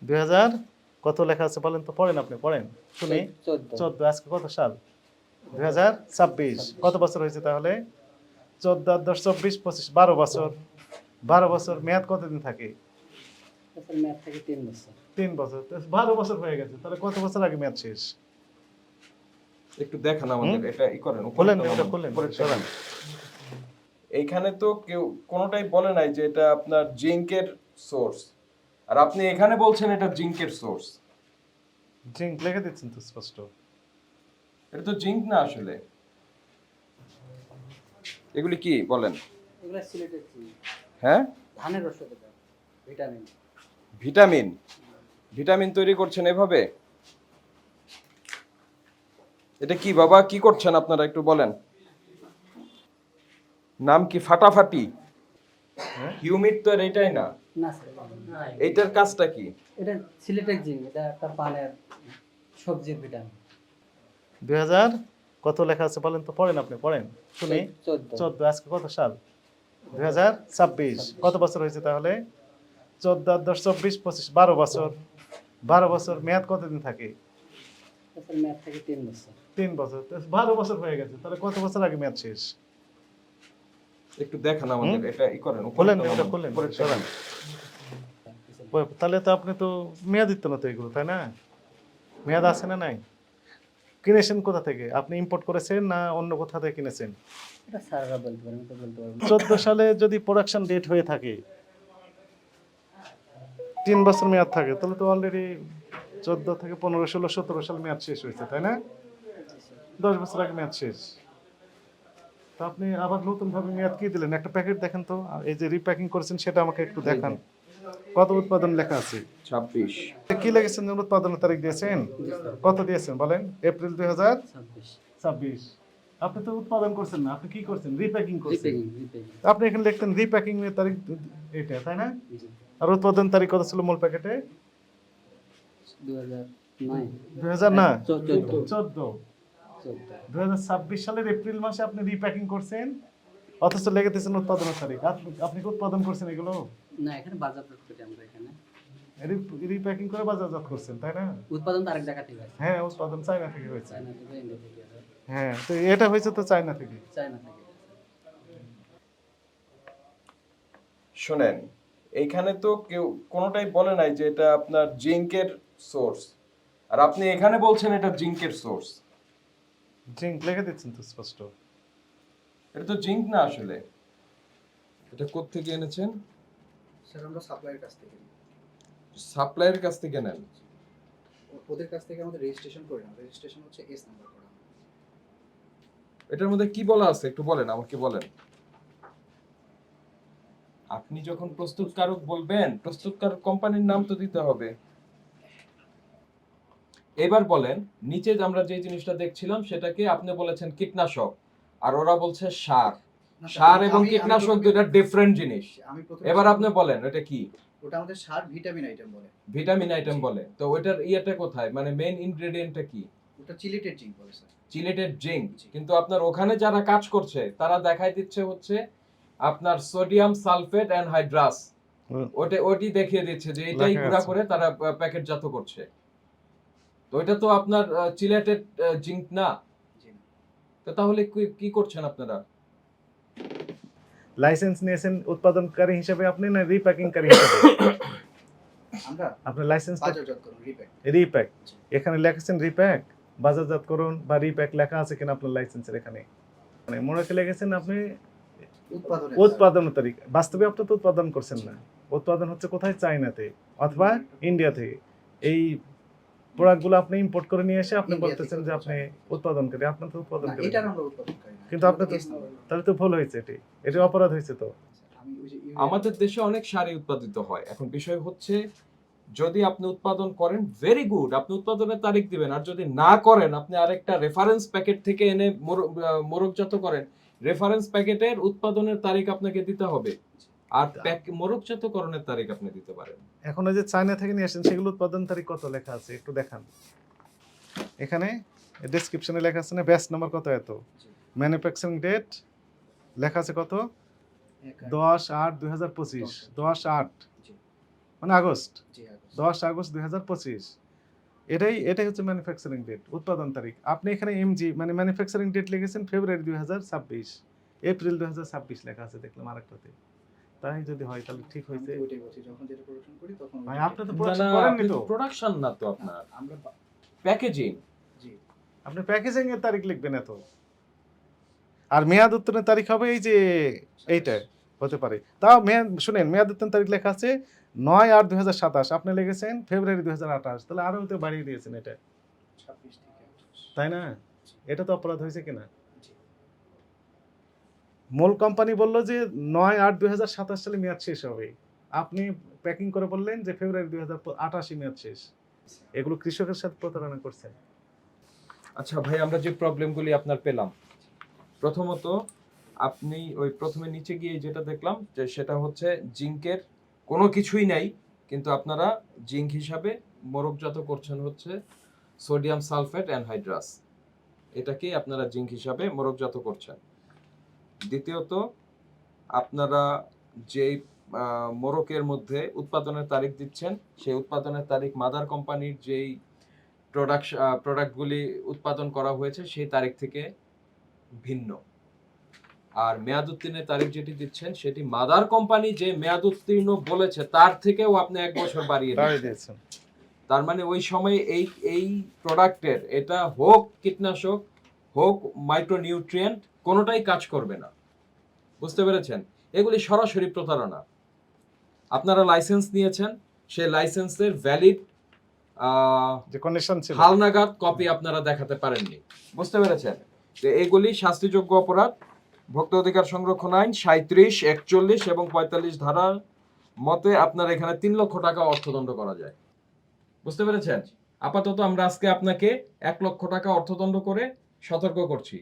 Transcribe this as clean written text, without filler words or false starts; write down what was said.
2000 কত লেখা আছে বলেন তো, পড়েন, আপনি পড়েন শুনি। 14, আজকে কত সাল? 2026। কত বছর হয়েছে তাহলে? 14 আর 10 24 25, 12 বছর। 12 বছর মেয়াদ কতদিন থাকে? মেয়াদ থাকে 3 বছর। 3 বছর। 12 বছর হয়ে গেছে, তাহলে কত বছর আগে মেয়াদ শেষ? একটু দেখান আমাদের, এটা করেন, খুলেন, এটা খুলেন, সরান। এইখানে তো কেউ কোনোটাই বলে নাই যে এটা আপনার জিঙ্কের সোর্স, আর আপনি এখানে বলছেন এটা জিঙ্কের সোর্স। জিঙ্ক লিখে দিচ্ছেন তো স্পষ্ট। এটা তো জিঙ্ক না আসলে। এগুলি কি বলেন? এগুলা সিলেটের জিনিস। হ্যাঁ, ধানের রসে দেয় ভিটামিন। ভিটামিন। ভিটামিন তৈরি করছেন এভাবে? এটা কি বাবা, কি করছেন আপনারা একটু বলেন। নাম কি? ফাটাফাটি। হিউমিড তো আর এইটাই না। না স্যার, এইটার কাজটা কি? এটা সিলেটের জিনিস, এটা একটা পানের সবজির ভিটামিন। 2000 কত লেখা আছে বলেন তো, পড়েন, আপনি পড়েন শুনি। 14, আজকে কত সাল? 2026। কত বছর হয়েছে তাহলে? 14 আর 10 24 25, 12 বছর। 12 বছর মেয়াদ কতদিন থাকে? মেয়াদ থাকে 3 বছর। 3 বছর। 12 বছর হয়ে গেছে, তাহলে কত বছর আগে মেয়াদ শেষ? একটু দেখান আমাদের, এটা করেন, খুলেন, এটা খুলেন, সরান। তাহলে তো আপনি তো মেয়াদিত্ব না তো এগুলো, তাই না? মেয়াদ আছে না নাই? কিনেছেন কোথা থেকে? আপনি ইম্পোর্ট করেছেন না অন্য কোথা থেকে কিনেছেন? এটা স্যাররা বলতে পারেন, আমি তো বলতে পারবো না। 14 সালে যদি প্রোডাকশন ডেট হয়ে থাকে, 3 বছর মেয়াদ থাকে, তাহলে তো অলরেডি 14 থেকে 15, 16, 17 সাল মেয়াদ শেষ হয়েছে, তাই না? 10 বছর আগে মেয়াদ শেষ। তো আপনি আবার নতুন ভাবে মেয়াদ কি দিলেন? একটা প্যাকেট দেখেন তো, এই যে রিপ্যাকিং করেছেন সেটা আমাকে একটু দেখান। কত উৎপাদন লেখা আছে? 26। কি লিখেছেন? উৎপাদনের তারিখ দিয়েছেন? কত দিয়েছেন বলেন? এপ্রিল 2026। আপনি তো উৎপাদন করছেন না, আপনি কি করছেন? রিপ্যাকিং করছেন। আপনি এখানে লিখতেন রিপ্যাকিং এর তারিখ এটা, তাই না? আর উৎপাদন তারিখ কত ছিল মূল প্যাকেটে? 2000 না, 14। 2026 সালের এপ্রিল মাসে আপনি রিপ্যাকিং করছেন, অথচ লেগে দিয়েছেন উৎপাদনের তারিখ। আপনি কি উৎপাদন করছেন এগুলো? না, এখানে বাজারজাত করি আমরা। এখানে রিপ্যাকিং করে বাজারজাত করছেন, তাই না? উৎপাদন তো আরেক জায়গা থেকে হয়েছে। হ্যাঁ, উৎপাদন চায়না থেকে হয়েছে। চায়না থেকে, ইন্ডিয়া থেকে। হ্যাঁ, তো এটা হয়েছে তো চায়না থেকে। চায়না থেকে। শোনেন, এইখানে তো কেউ কোনোটাই বলে নাই যে এটা আপনার জিঙ্কের সোর্স, আর আপনি এখানে বলছেন এটা জিঙ্কের সোর্স। জিঙ্ক লিখে দিচ্ছেন তো স্পষ্ট। এটা তো জিঙ্ক না আসলে। এটা কোত্থেকে এনেছেন? স্যার আমরা সাপ্লাইয়ের কাছ থেকে নিই। সাপ্লায়ারের কাছ থেকে নেন? ওদের কাছ থেকে আমাদের রেজিস্ট্রেশন করে না, রেজিস্ট্রেশন হচ্ছে এস নাম্বার করা। এটার মধ্যে কি বলা আছে একটু বলেন, আমাকে বলেন। আপনি যখন প্রস্তুতকারক বলবেন, প্রস্তুতকারক কোম্পানির নাম তো দিতে হবে। এবার বলেন, নিচে আমরা যে জিনিসটা দেখছিলাম সেটাকে আপনি বলেছেন কীটনাশক, আর ওরা বলছে সার। সার এবং কীটনাশক দুটো ডিফারেন্ট জিনিস। এবার আপনি বলেন এটা কি? ওটা আমাদের সার ভিটামিন আইটেম বলে। ভিটামিন আইটেম বলে, তো ওইটার ইয়েটা কোথায়, মানে মেইন ইনগ্রেডিয়েন্টটা কি? ওটা চিলেটেড জিঙ্ক বলে স্যার। Chelated zinc. কিন্তু আপনার ওখানে যারা কাজ করছে তারা দেখাই দিচ্ছে হচ্ছে আপনার সোডিয়াম সালফেট এন্ড হাইড্রাস। ওটি দেখিয়ে দিচ্ছে যে এটাই গুঁড়া করে তারা প্যাকেটজাত করছে। তো এটা তো আপনার চিলেটেড জিঙ্ক না। তো তাহলে কি করছেন আপনারা? লাইসেন্স নিয়েছেন উৎপাদনকারী হিসেবে আপনি না রিপ্যাকিংকারী হিসেবে? আমরা আপনার লাইসেন্স বাজারজাতকরণ রিপ্যাক। রিপ্যাক এখানে লেখেছেন রিপ্যাক, বাজারজাতকরণ বা রিপ্যাক লেখা আছে কিনা আপনার লাইসেন্সের এখানে? মানে মনে করে লেগেছেন আপনি উৎপাদন তারিখ। বাস্তবে আপনি তো উৎপাদন করছেন না, উৎপাদন হচ্ছে কোথায়? চায়নাতে অথবা ইন্ডিয়া থেকে। এই প্রোডাক্টগুলো আপনি ইম্পোর্ট করে নিয়ে এসে আপনি বলতেছেন যে আপনি উৎপাদনকারী, আপনি তো উৎপাদনকারী। এটা আমরা উৎপাদনকারী না। কিন্তু আপনি তো, তাহলে তো ভুল হয়েছে, এটি অপরাধ হয়েছে তো। আমি ওই যে আমাদের দেশে অনেক সারই উৎপাদিত হয়। এখন বিষয় হচ্ছে যদি আপনি উৎপাদন করেন ভেরি গুড, আপনি উৎপাদনের তারিখ দিবেন, আর যদি না করেন আপনি আরেকটা রেফারেন্স প্যাকেট থেকে এনে মোড়কজাত করেন, রেফারেন্স প্যাকেটের উৎপাদনের তারিখ আপনাকে দিতে হবে, আর মোড়কজাতকরণের তারিখ আপনি দিতে পারেন। এখন ওই যে চায়না থেকে নিয়ে আসেন সেগুলো উৎপাদন তারিখ কত লেখা আছে একটু দেখান। এখানে ডেসক্রিপশনে লেখা আছে না ব্যাচ নাম্বার কত, এত ম্যানুফ্যাকচারিং ডেট লেখা আছে কত? 10/8/2025। 10/8 মানে আগস্ট, জি আগস্ট। 10 আগস্ট 2025। এটাই হচ্ছে ম্যানুফ্যাকচারিং ডেট, উৎপাদন তারিখ। আপনি এখানে এমজি মানে ম্যানুফ্যাকচারিং ডেট লিখেছেন ফেব্রুয়ারি 2026, এপ্রিল 2026 লেখা আছে দেখলাম আরেকটাতে। তাই যদি হয় তাহলে ঠিক আমি হয়েছে। তো ওইটাই বলছি, যখন যেটা প্রোডাকশন করি তখন ভাই ওইটাই। আপনি তো না প্রোডাকশন না, করেননি আপনি তো, তো প্রোডাকশন না তো আপনার, আমরা প্যাকেজিং। জি আপনি প্যাকেজিং এর তারিখ লিখবেন এত। আর মেয়াদ উত্তোলনের তারিখ হবে এই যে এইটা হতে পারে। তাও মেয়াদ শুনেন, মেয়াদ উত্তোলনের তারিখ লেখা আছে 9/8/2027, আপনি লিখেছেন ফেব্রুয়ারি 2028, তাহলে আরো তো বাড়িয়ে দিয়েছেন এটা, 26 থেকে 28। তাই না? এটা তো অপরাধ হয়েছে কিনা? জি মূল কোম্পানি বলল যে 9/8/2027 সালে মেয়াদ শেষ হবে, আপনি প্যাকিং করে বললেন যে ফেব্রুয়ারি 2028 মেয়াদ শেষ। এগুলো কৃষকের সাথে প্রতারণা করছেন। আচ্ছা ভাই, আমরা যে প্রবলেমগুলি আপনার পেলাম, প্রথমত আপনি ওই প্রথমে নিচে গিয়ে যেটা দেখলাম যে সেটা হচ্ছে জিঙ্কের কোনো কিছুই নাই, কিন্তু আপনারা জিঙ্ক হিসাবে মোড়কজাত করছেন হচ্ছে সোডিয়াম সালফেট অ্যানহাইড্রাস, এটাকেই আপনারা জিঙ্ক হিসাবে মোড়কজাত করছেন। দ্বিতীয়ত, আপনারা যেই মোড়কের মধ্যে উৎপাদনের তারিখ দিচ্ছেন, সেই উৎপাদনের তারিখ মাদার কোম্পানির যেই প্রোডাক্টগুলি উৎপাদন করা হয়েছে সেই তারিখ থেকে ভিন্ন। আর মেয়াদ উত্তীর্ণের তারিখ যেটি দিচ্ছেন সেটি মাদার কোম্পানি যে মেয়াদ উত্তীর্ণ বলেছে তার থেকেও আপনি 1 বছর বাড়িয়ে দিয়েছেন। তার মানে ওই সময় এই প্রোডাক্টের, এটা হোক কীটনাশক হোক মাইক্রোনিউট্রিয়েন্ট, কোনোটাই কাজ করবে না। বুঝতে পেরেছেন? এগুলি সরাসরি প্রতারণা। আপনারা লাইসেন্স নিয়েছেন, সেই লাইসেন্সের ভ্যালিড যে কন্ডিশন ছিল, হালনাগাদ কপি আপনারা দেখাতে পারেননি। বুঝতে পেরেছেন? তো এগুলি শাস্তিযোগ্য অপরাধ। ভোক্তা অধিকার সংরক্ষণ আইন 37, 41 এবং 45 ধারার মতে আপনার এখানে 3 লক্ষ টাকা অর্থদণ্ড করা যায়। বুঝতে পেরেছেন? আপাতত আমরা আজকে আপনাকে 1 লক্ষ টাকা অর্থদণ্ড করে সতর্ক করছি।